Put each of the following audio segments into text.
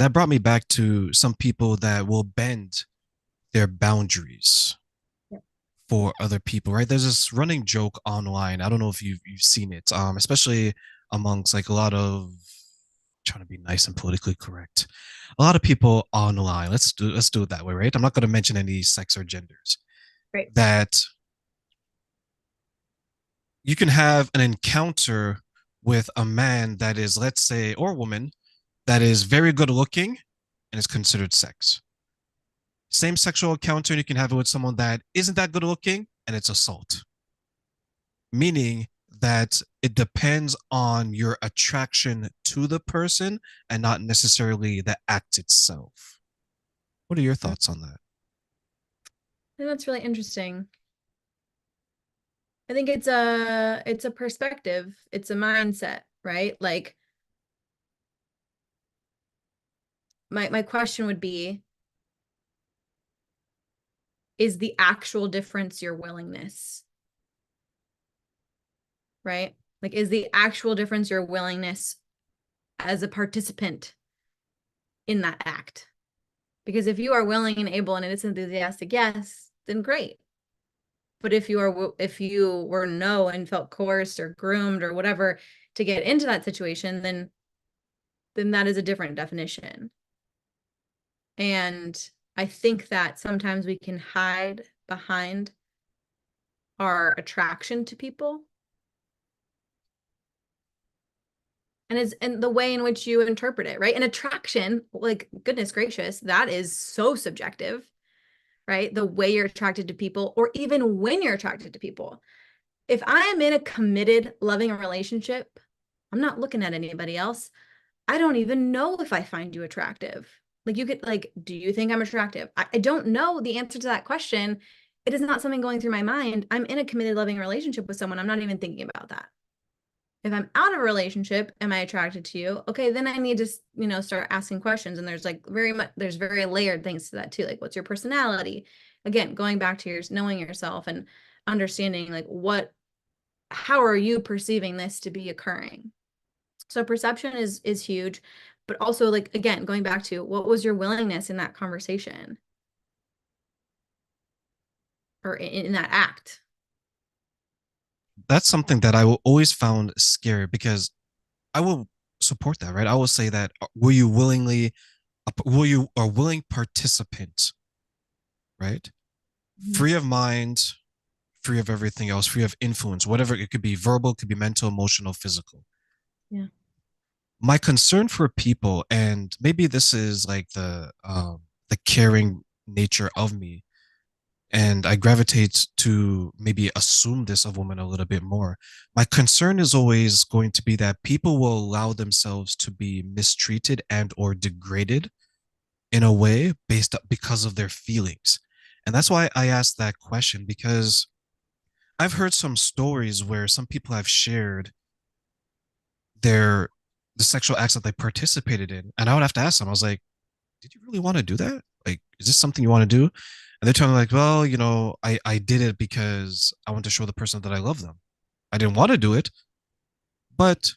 that brought me back to some people that will bend their boundaries Yeah. for other people, right? There's this running joke online. I don't know if you've seen it, especially amongst like a lot of trying to be nice and politically correct. A lot of people online. Let's do it that way, right? I'm not going to mention any sex or genders. Great. That you can have an encounter with a man that is, let's say, or woman that is very good looking and is considered sex. Same sexual encounter, you can have it with someone that isn't that good looking and it's assault. Meaning that it depends on your attraction to the person and not necessarily the act itself. What are your I thoughts on that? think that's really interesting. I think it's a perspective, it's a mindset, right? Like my question would be, is the actual difference your willingness, right? Like, is the actual difference your willingness as a participant in that act? Because if you are willing and able and it's enthusiastic, yes, then great. But if you were no and felt coerced or groomed or whatever to get into that situation, then that is a different definition. And I think that sometimes we can hide behind our attraction to people and the way in which you interpret it, right? And attraction, like goodness gracious, that is so subjective, right? The way you're attracted to people, or even when you're attracted to people. If I am in a committed, loving relationship, I'm not looking at anybody else. I don't even know if I find you attractive. Like, you could, like, do you think I'm attractive? I don't know the answer to that question. It is not something going through my mind. I'm in a committed, loving relationship with someone. I'm not even thinking about that. If I'm out of a relationship, am I attracted to you? Okay, then I need to, start asking questions. And there's very layered things to that too. Like, what's your personality? Again, going back to your knowing yourself and understanding, like, how are you perceiving this to be occurring? So perception is huge, but also, like, again, going back to what was your willingness in that conversation or in that act? That's something that I will always found scary because I will support that, right? I will say that were you a willing participant, right? Mhm. Free of mind, free of everything else, free of influence, whatever it could be verbal, could be mental, emotional, physical. Yeah. My concern for people, and maybe this is like the caring nature of me, and I gravitate to maybe assume this of women a little bit more. My concern is always going to be that people will allow themselves to be mistreated and or degraded in a way based up because of their feelings. And that's why I asked that question because I've heard some stories where some people have shared their the sexual acts that they participated in. And I would have to ask them, I was like, did you really want to do that? Like, is this something you want to do? And they're telling me like, well, I did it because I want to show the person that I love them. I didn't want to do it, but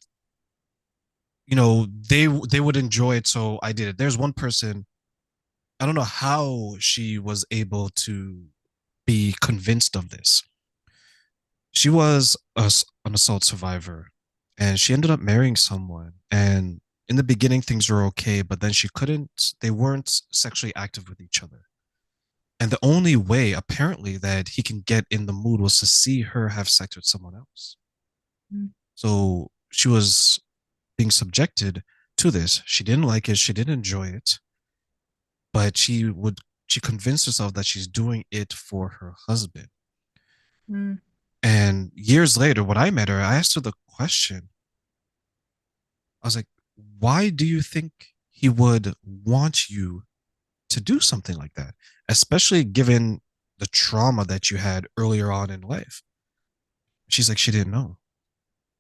they would enjoy it, so I did it. There's one person, I don't know how she was able to be convinced of this. She was an assault survivor and she ended up marrying someone. And in the beginning, things were okay, but then they weren't sexually active with each other. And the only way, apparently, that he can get in the mood was to see her have sex with someone else. Mm. So she was being subjected to this. She didn't like it. She didn't enjoy it, but she convinced herself that she's doing it for her husband. Mm. And years later, when I met her, I asked her the question. I was like, why do you think he would want you to do something like that? Especially given the trauma that you had earlier on in life. She's like, she didn't know.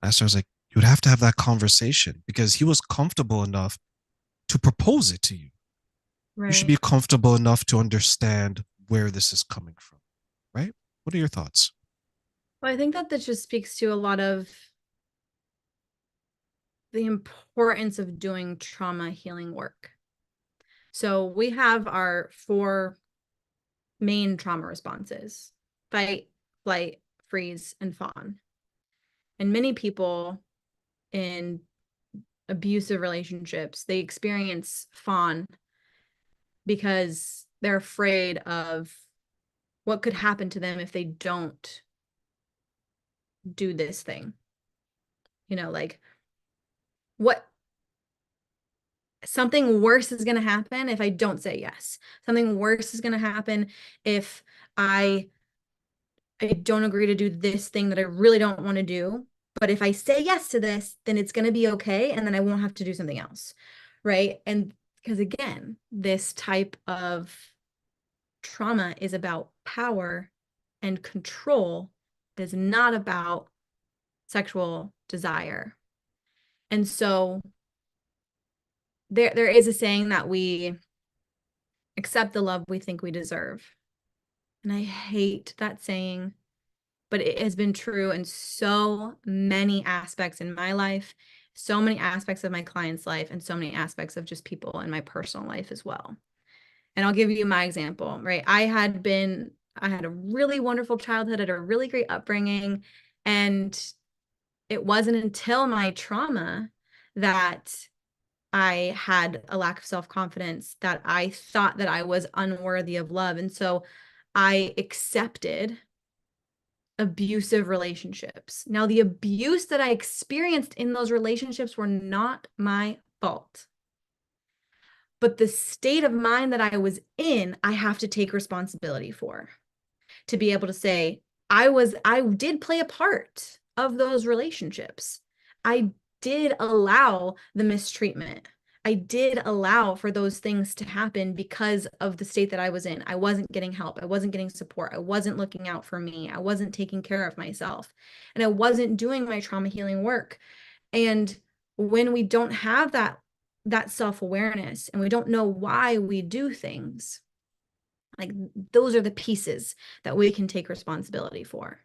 I asked her, I was like, you would have to have that conversation because he was comfortable enough to propose it to you. You should be Right. comfortable enough to understand where this is coming from, right? What are your thoughts? Well, I think that this just speaks to a lot of the importance of doing trauma healing work. So we have our four main trauma responses: fight, flight, freeze, and fawn. And many people in abusive relationships, they experience fawn because they're afraid of what could happen to them if they don't do this thing. Like what something worse is going to happen if I don't say yes. Something worse is going to happen if I I don't agree to do this thing that I really don't want to do. But if I say yes to this, then it's going to be okay. And then I won't have to do something else. Right. And because again, this type of trauma is about power and control. It is not about sexual desire. And so there is a saying that we accept the love we think we deserve. And I hate that saying, but it has been true in so many aspects in my life, so many aspects of my client's life, and so many aspects of just people in my personal life as well. And I'll give you my example, right? I had a really wonderful childhood, I had a really great upbringing, and it wasn't until my trauma that I had a lack of self-confidence, that I thought that I was unworthy of love. And so I accepted abusive relationships. Now, the abuse that I experienced in those relationships were not my fault. But the state of mind that I was in, I have to take responsibility for, to be able to say, I did play a part of those relationships. I did allow the mistreatment. I did allow for those things to happen because of the state that I was in. I wasn't getting help. I wasn't getting support. I wasn't looking out for me. I wasn't taking care of myself. And I wasn't doing my trauma healing work. And when we don't have that self-awareness and we don't know why we do things, like those are the pieces that we can take responsibility for.